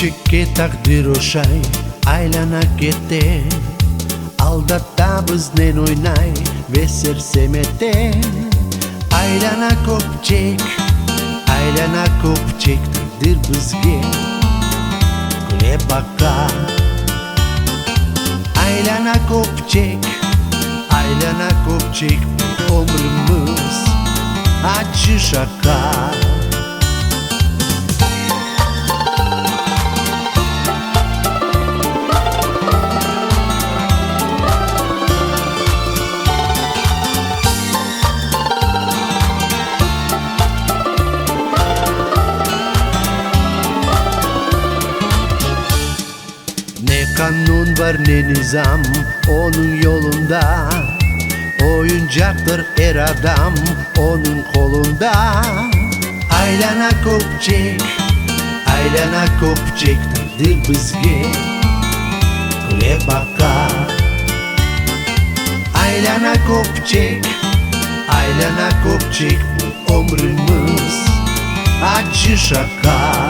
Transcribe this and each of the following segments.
Küçükke takdir oşay aylana kete, aldatabız nen oynay ve sersemete. Aylana kopçek, aylana kopçek takdir bizge kule baka. Aylana kopçek, aylana kopçek ömrümüz acı şaka. Ne kanun var ne nizam onun yolunda, oyuncaktır her adam onun kolunda. Aylana kopçek, aylana kopçek takdir bizge kule baka. Aylana kopçek, aylana kopçek bu ömrümüz acı şaka.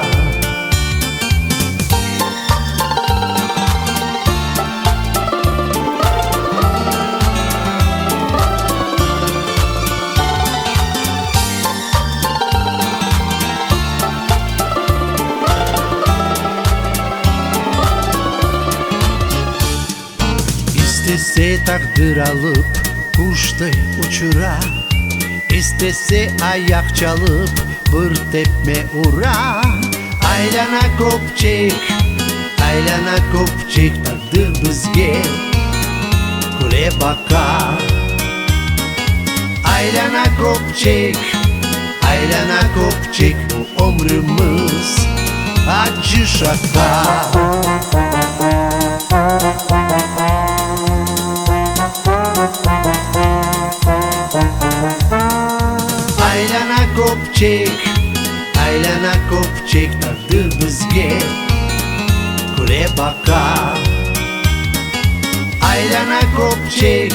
İstese takdir alıp kuşta uçura, İstese ayak çalıp bir tepme ura. Aylana kopçek, aylana kopçek takdir bizge kule baka. Aylana kopçek, aylana kopçek bu ömrümüz acı şaka. Aylana kopçek, aylana kopçek takdir bizge kule baka. Aylana kopçek,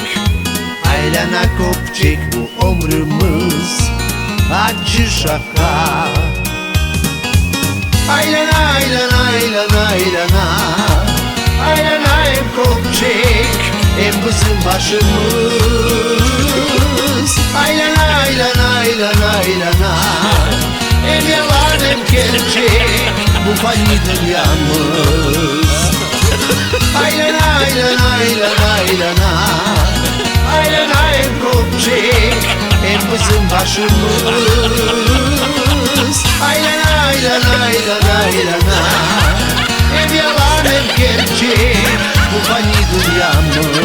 aylana kopçek bu ömrümüz acı şaka. Aylana, aylana, aylana, aylana, aylana hem kopçek hem bizim başımız. Aylana, aylana, aylana, aylana, hem yalan hem gerçek bu fani dünyamız. Aylana, aylana, aylana, aylana, aylana hem kopçek hem bizim başımız. Aylana, aylana, aylana, aylana, hem yalan hem gerçek bu fani dünyamız.